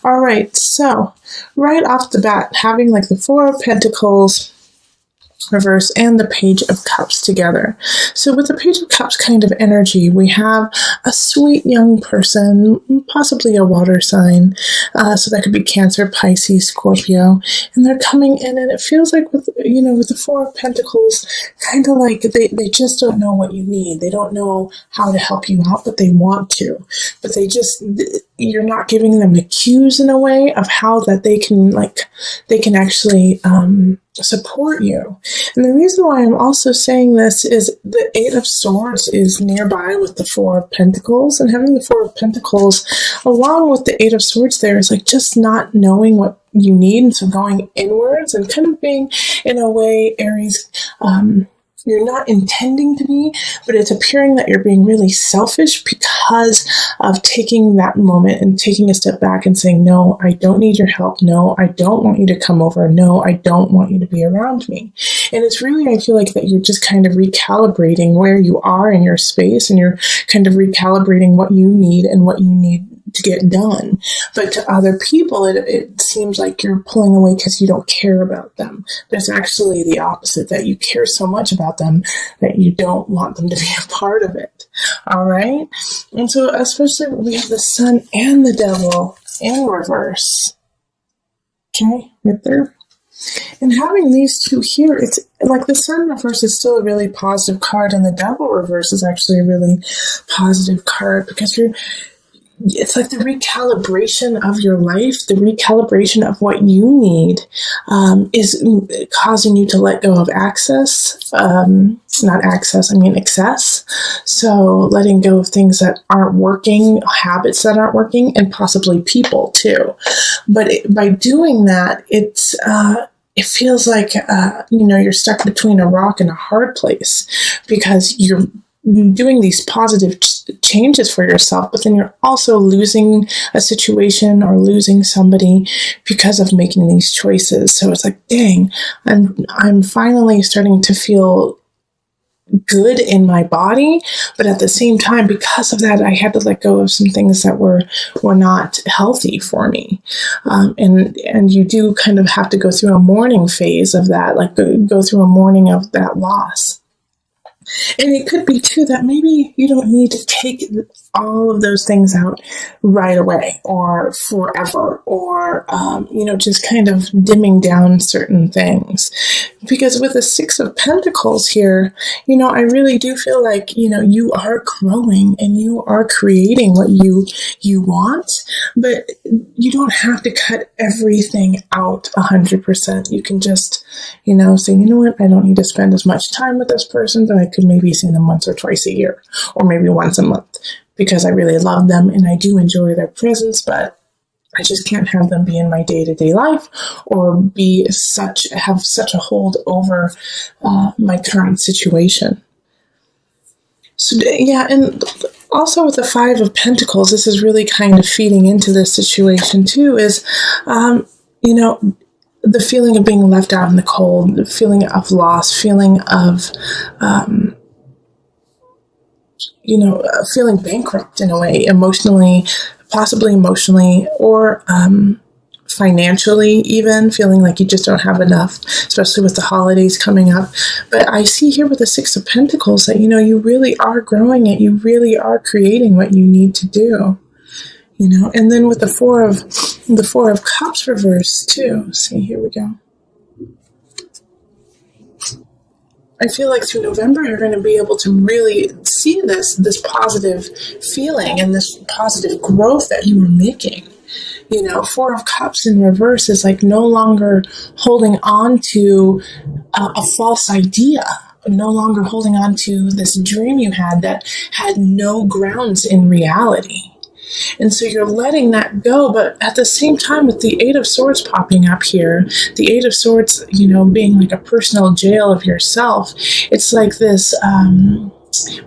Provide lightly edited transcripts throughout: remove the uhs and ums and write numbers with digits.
All right, so right off the bat, having like the Four of Pentacles reverse and the Page of Cups together. So with the Page of Cups kind of energy, we have a sweet young person, possibly a water sign. So that could be Cancer, Pisces, Scorpio, and they're coming in, and it feels like with the Four of Pentacles, kind of like they just don't know what you need. They don't know how to help you out, but they want to. But you're not giving them the cues in a way of how that they can actually support you. And the reason why I'm also saying this is the Eight of Swords is nearby with the Four of Pentacles, and having the Four of Pentacles along with the Eight of Swords there is like just not knowing what you need, and so going inwards and kind of being, in a way, Aries, you're not intending to be, but it's appearing that you're being really selfish because of taking that moment and taking a step back and saying, no, I don't need your help. No, I don't want you to come over. No, I don't want you to be around me. And it's really, I feel like that you're just kind of recalibrating where you are in your space, and you're kind of recalibrating what you need and what you need to get done. But to other people, it seems like you're pulling away because you don't care about them. But it's actually the opposite, that you care so much about them that you don't want them to be a part of it. All right? And so especially when we have the Sun and the Devil in reverse. Okay, right there. And having these two here, it's like the Sun reverse is still a really positive card, and the Devil reverse is actually a really positive card, because it's like the recalibration of your life, the recalibration of what you need is causing you to let go of excess. So letting go of things that aren't working, habits that aren't working, and possibly people too. But by doing that, it feels like, you're stuck between a rock and a hard place, because you're doing these positive changes for yourself, but then you're also losing a situation or losing somebody because of making these choices. So it's like, dang, I'm finally starting to feel good in my body, but at the same time, because of that, I had to let go of some things that were not healthy for me. And you do kind of have to go through a mourning phase of that, like go through a mourning of that loss. And it could be, too, that maybe you don't need to take all of those things out right away or forever, or, just kind of dimming down certain things. Because with the Six of Pentacles here, I really do feel like, you are growing and you are creating what you want, but you don't have to cut everything out 100%. You can just, say, you know what, I don't need to spend as much time with this person, but I could maybe see them once or twice a year, or maybe once a month, because I really love them and I do enjoy their presence, but I just can't have them be in my day-to-day life or have such a hold over my current situation. So, yeah, and also with the Five of Pentacles, this is really kind of feeding into this situation too, is, the feeling of being left out in the cold, the feeling of loss, feeling of, feeling bankrupt in a way, possibly emotionally, or financially even, feeling like you just don't have enough, especially with the holidays coming up. But I see here with the Six of Pentacles that, you really are growing it. You really are creating what you need to do. And then with the Four of Cups reverse too. See, here we go. I feel like through November, you're going to be able to really see this positive feeling and this positive growth that you were making. Four of Cups in reverse is like no longer holding on to a false idea, no longer holding on to this dream you had that had no grounds in reality. And so you're letting that go, but at the same time, with the Eight of Swords popping up here, the Eight of Swords, being like a personal jail of yourself, it's like this,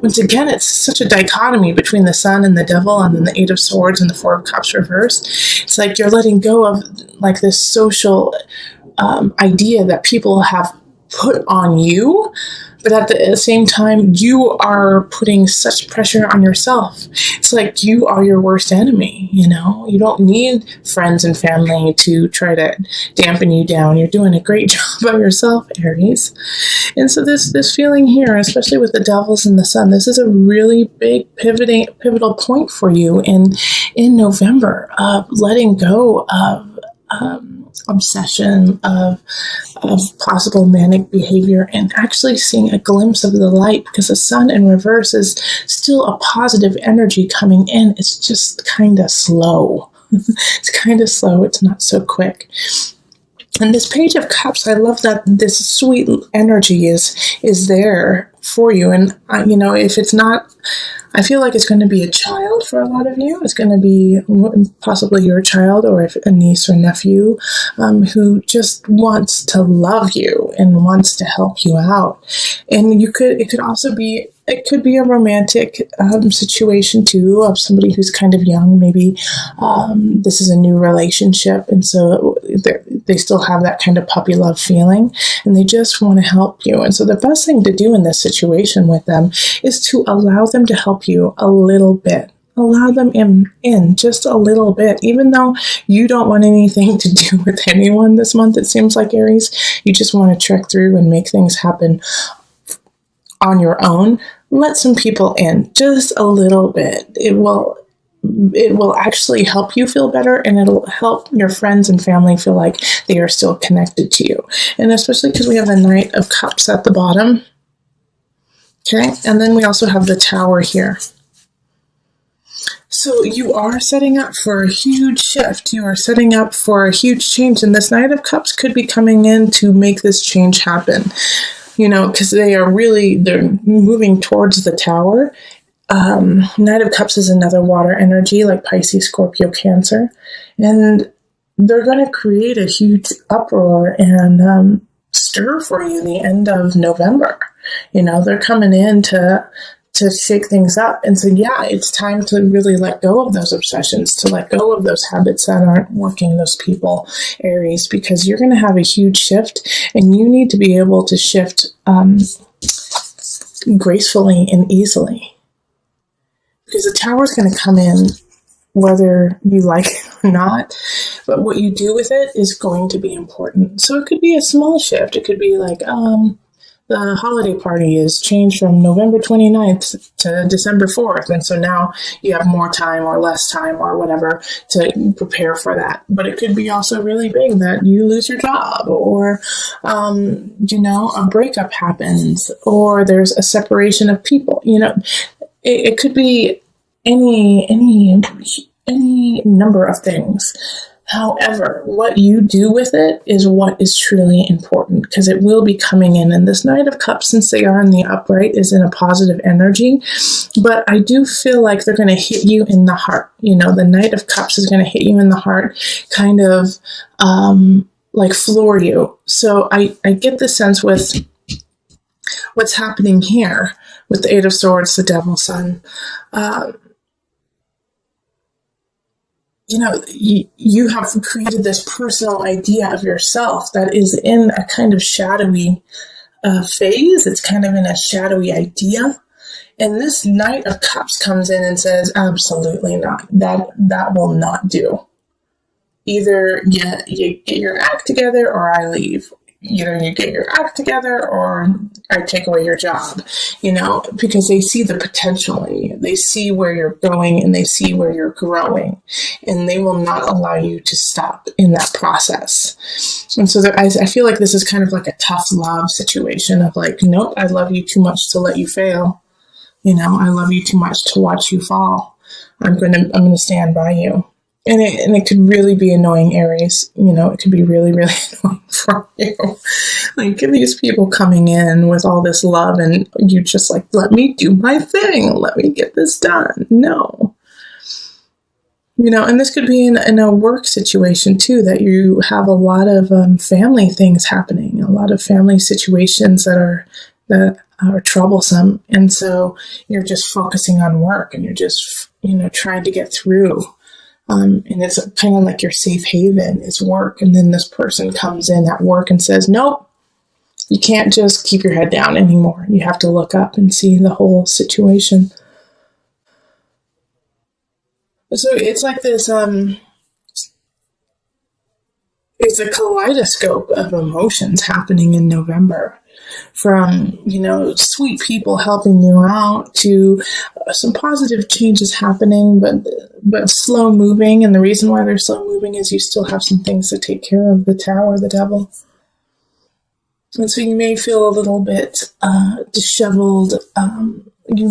once again, it's such a dichotomy between the Sun and the Devil, and then the Eight of Swords and the Four of Cups reverse. It's like you're letting go of like this social idea that people have put on you, But at the same time, you are putting such pressure on yourself. It's like you are your worst enemy, you know? You don't need friends and family to try to dampen you down. You're doing a great job by yourself, Aries. And so this feeling here, especially with the devils and the sun, this is a really big pivotal point for you in November of letting go of obsession, of possible manic behavior, and actually seeing a glimpse of the light, because the sun in reverse is still a positive energy coming in. It's just kind of slow. It's kind of slow. It's not so quick. And this Page of Cups, I love that this sweet energy is there for you. And, if it's not, I feel like it's going to be a child for a lot of you. It's going to be possibly your child, or if a niece or nephew who just wants to love you and wants to help you out. And it could be a romantic situation too, of somebody who's kind of young. Maybe this is a new relationship, and so they still have that kind of puppy love feeling, and they just want to help you. And so the best thing to do in this situation with them is to allow them to help you a little bit. Allow them in just a little bit, even though you don't want anything to do with anyone this month. It seems like, Aries, you just want to trek through and make things happen on your own. Let some people in just a little bit. It will actually help you feel better, and it'll help your friends and family feel like they are still connected to you. And especially because we have the Knight of Cups at the bottom. Okay, and then we also have the Tower here. So you are setting up for a huge shift. You are setting up for a huge change, and this Knight of Cups could be coming in to make this change happen. Because they're moving towards the Tower. Knight of Cups is another water energy, like Pisces, Scorpio, Cancer. And they're going to create a huge uproar and stir for you in the end of November. They're coming in to shake things up. And so, it's time to really let go of those obsessions, to let go of those habits that aren't working, those people, Aries, because you're going to have a huge shift, and you need to be able to shift gracefully and easily. Because the Tower is going to come in whether you like it or not, but what you do with it is going to be important. So it could be a small shift. It could be like, the holiday party is changed from November 29th to December 4th. And so now you have more time or less time or whatever to prepare for that. But it could be also really big that you lose your job, or, a breakup happens, or there's a separation of people. It could be any number of things. However, what you do with it is what is truly important, because it will be coming in. And this Knight of Cups, since they are in the upright, is in a positive energy. But I do feel like they're going to hit you in the heart. The Knight of Cups is going to hit you in the heart, kind of like floor you. So I get the sense with what's happening here with the Eight of Swords, the Devil, Sun. You have created this personal idea of yourself that is in a kind of shadowy phase. It's kind of in a shadowy idea. And this Knight of Cups comes in and says, absolutely not. That will not do. Either you get your act together or I leave. Either you get your act together or I take away your job, because they see the potential in you. They see where you're going and they see where you're growing, and they will not allow you to stop in that process. And so I feel like this is kind of like a tough love situation of like, nope, I love you too much to let you fail. I love you too much to watch you fall. I'm going to stand by you. And it could really be annoying, Aries. It could be really, really annoying for you. Like, these people coming in with all this love, and you just like, let me do my thing. Let me get this done. No. And this could be in a work situation too, that you have a lot of family things happening, a lot of family situations that are troublesome. And so you're just focusing on work, and you're just, trying to get through. And it's kind of like your safe haven is work. And then this person comes in at work and says, nope, You can't just keep your head down anymore. You have to look up and see the whole situation. So it's like this, it's a kaleidoscope of emotions happening in November. From, sweet people helping you out to some positive changes happening, but slow moving. And the reason why they're slow moving is you still have some things to take care of, the Tower, the Devil. And so you may feel a little bit disheveled. You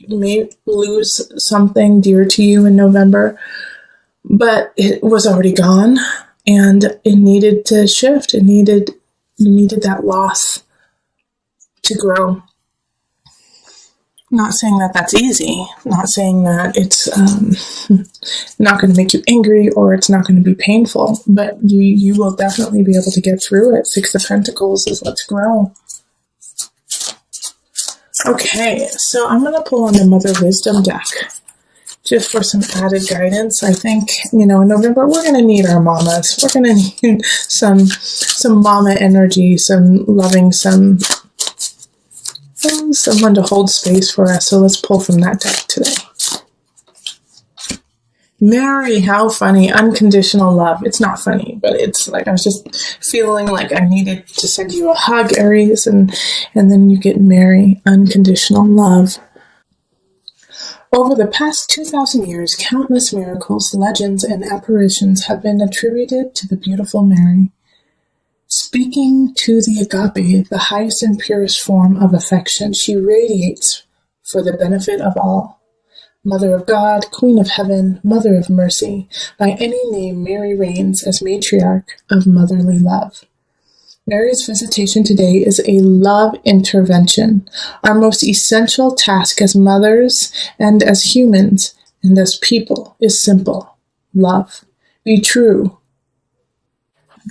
may lose something dear to you in November, but it was already gone, and it needed to shift. You needed that loss to grow. Not saying that that's easy. Not saying that it's not going to make you angry or it's not going to be painful, but you will definitely be able to get through it. Six of Pentacles is let's grow. Okay, so I'm going to pull on the Mother Wisdom deck just for some added guidance. I think, in November, we're going to need our mamas. We're going to need some mama energy, some loving, someone to hold space for us. So let's pull from that deck today. Mary, how funny. Unconditional love. It's not funny, but it's like I was just feeling like I needed to send you a hug, Aries, and then you get Mary, unconditional love. Over the past 2,000 years, countless miracles, legends, and apparitions have been attributed to the beautiful Mary. Speaking to the agape, the highest and purest form of affection, she radiates for the benefit of all. Mother of God, Queen of Heaven, Mother of Mercy, by any name Mary reigns as matriarch of motherly love. Mary's visitation today is a love intervention. Our most essential task as mothers and as humans and as people is simple. Love. Be true.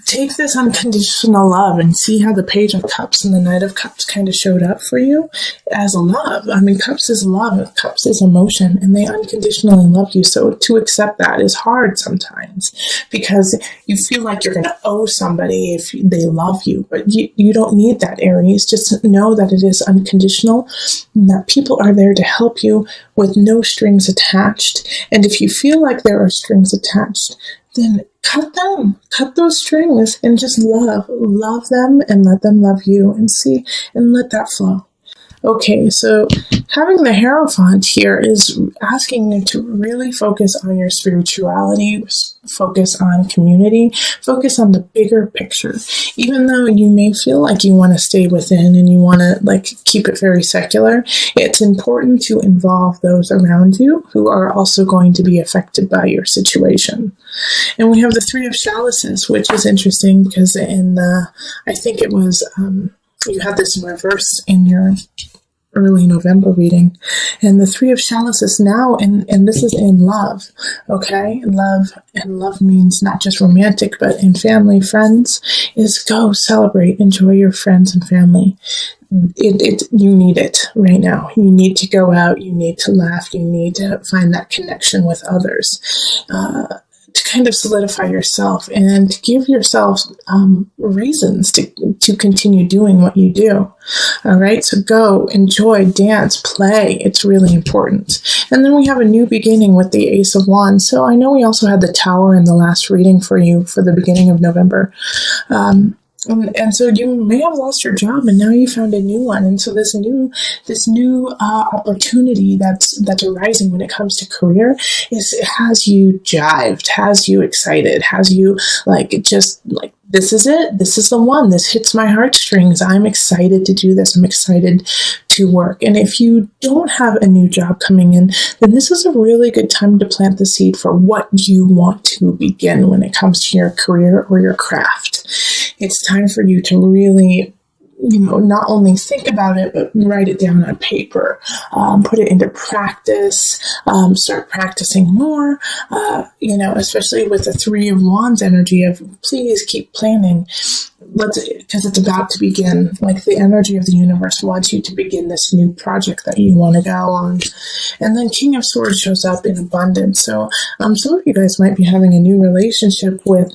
Take this unconditional love and see how the Page of Cups and the Knight of Cups kind of showed up for you as love. I mean, Cups is love, Cups is emotion, and they unconditionally love you. So to accept that is hard sometimes because you feel like you're going to owe somebody if they love you. But you don't need that, Aries. Just know that it is unconditional and that people are there to help you with no strings attached. And if you feel like there are strings attached, then cut them, cut those strings and just love them and let them love you and let that flow. Okay, so having the Hierophant here is asking you to really focus on your spirituality, focus on community, focus on the bigger picture. Even though you may feel like you want to stay within and you want to keep it very secular, it's important to involve those around you who are also going to be affected by your situation. And we have the Three of Chalices, which is interesting because I think it was, you had this in reverse in your early November reading. And the Three of Chalices now, and this is in love, okay? Love means not just romantic, but in family, friends, is go celebrate, enjoy your friends and family. You need it right now. You need to go out, you need to laugh, you need to find that connection with others. To kind of solidify yourself and give yourself reasons to continue doing what you do. All right, so go, enjoy, dance, play. It's really important. And then we have a new beginning with the Ace of Wands. So I know we also had the Tower in the last reading for you for the beginning of November. And so you may have lost your job and now you found a new one. And so this new opportunity that's arising when it comes to career has you jived, has you excited, has you this is it. This is the one. This hits my heartstrings. I'm excited to do this. I'm excited to work. And if you don't have a new job coming in, then this is a really good time to plant the seed for what you want to begin when it comes to your career or your craft. It's time for you to really, not only think about it, but write it down on paper, put it into practice, start practicing more, especially with the Three of Wands energy of please keep planning. Because it's about to begin, the energy of the universe wants you to begin this new project that you want to go on. And then King of Swords shows up in abundance. So some of you guys might be having a new relationship with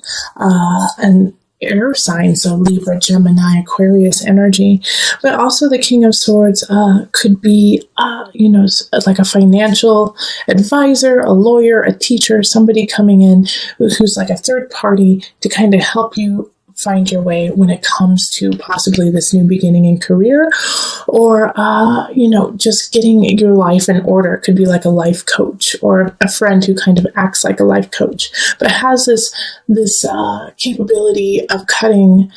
air signs, so Libra, Gemini, Aquarius energy. But also the King of Swords could be, like a financial advisor, a lawyer, a teacher, somebody coming in who's like a third party to kind of help you find your way when it comes to possibly this new beginning in career, or just getting your life in order. It could be like a life coach or a friend who kind of acts like a life coach, but has this capability of cutting,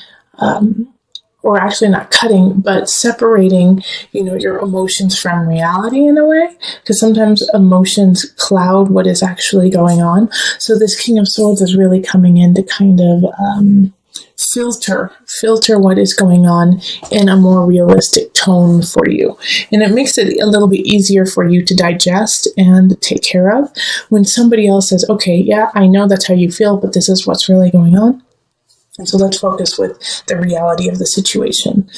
or actually not cutting, but separating, your emotions from reality in a way, because sometimes emotions cloud what is actually going on. So this King of Swords is really coming in to kind of filter what is going on in a more realistic tone for you. And it makes it a little bit easier for you to digest and take care of when somebody else says, okay, yeah, I know that's how you feel, but this is what's really going on. And so let's focus with the reality of the situation.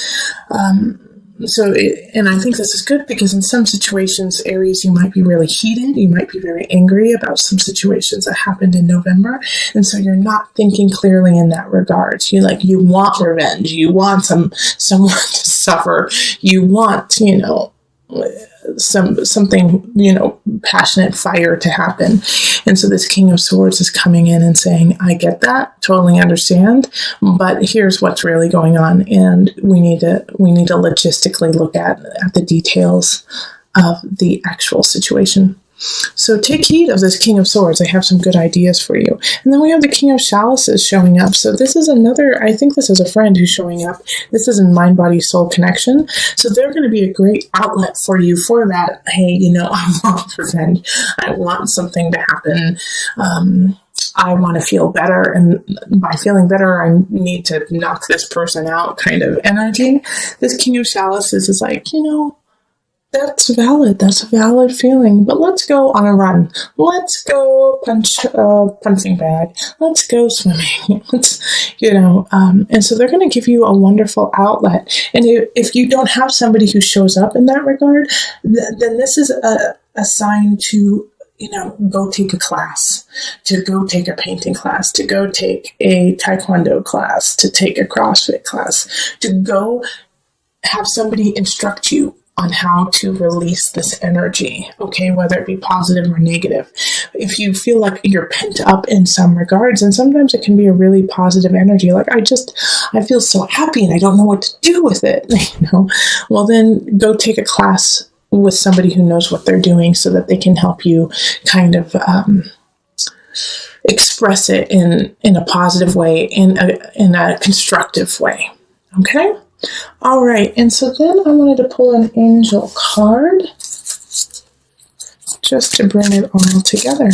And I think this is good because in some situations, Aries, you might be really heated. You might be very angry about some situations that happened in November. And so you're not thinking clearly in that regard. You want revenge. You want someone to suffer. You want, something, passionate fire to happen. And so this King of Swords is coming in and saying, I get that, totally understand, but here's what's really going on. And we need to logistically look at the details of the actual situation. So take heed of this King of Swords. I have some good ideas for you. And then we have the King of Chalices showing up. So this is I think this is a friend who's showing up. This is a mind, body, soul connection. So they're going to be a great outlet for you for that. Hey, I want revenge. I want something to happen. I want to feel better. And by feeling better, I need to knock this person out kind of energy. This King of Chalices is like, that's valid. That's a valid feeling. But let's go on a run. Let's go punch a punching bag. Let's go swimming. And so they're going to give you a wonderful outlet. And if you don't have somebody who shows up in that regard, then this is a sign to, go take a class, to go take a painting class, to go take a taekwondo class, to take a CrossFit class, to go have somebody instruct you on how to release this energy, okay, whether it be positive or negative. If you feel like you're pent up in some regards, and sometimes it can be a really positive energy, like I feel so happy and I don't know what to do with it, well then go take a class with somebody who knows what they're doing so that they can help you kind of express it in a positive way, in a constructive way, okay? All right, and so then I wanted to pull an angel card just to bring it all together.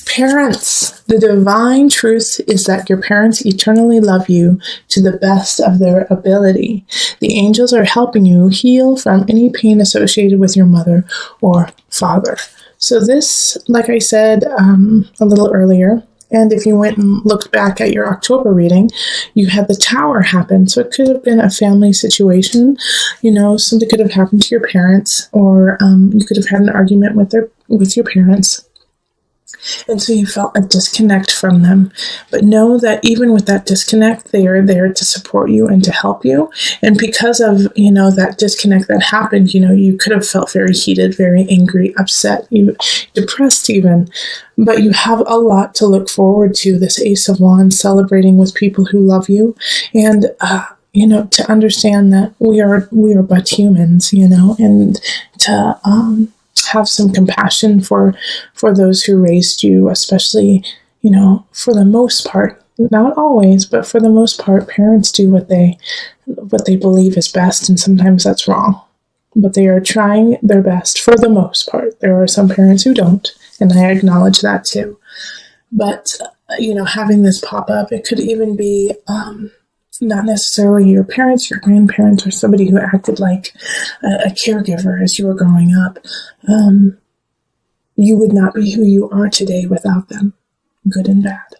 Parents, the divine truth is that your parents eternally love you to the best of their ability. The angels are helping you heal from any pain associated with your mother or father. So this, like I said a little earlier, and if you went and looked back at your October reading, you had the Tower happen. So it could have been a family situation. Something could have happened to your parents, or you could have had an argument with your parents. And so you felt a disconnect from them. But know that even with that disconnect, they are there to support you and to help you. And because of, that disconnect that happened, you could have felt very heated, very angry, upset, depressed even. But you have a lot to look forward to. This Ace of Wands, celebrating with people who love you. And, to understand that we are but humans, and to have some compassion for those who raised you, especially, for the most part, not always, but for the most part, parents do what they believe is best, and sometimes that's wrong. But they are trying their best for the most part. There are some parents who don't, and I acknowledge that too. But, having this pop up, it could even be not necessarily your parents, your grandparents, or somebody who acted like a caregiver as you were growing up. You would not be who you are today without them, good and bad.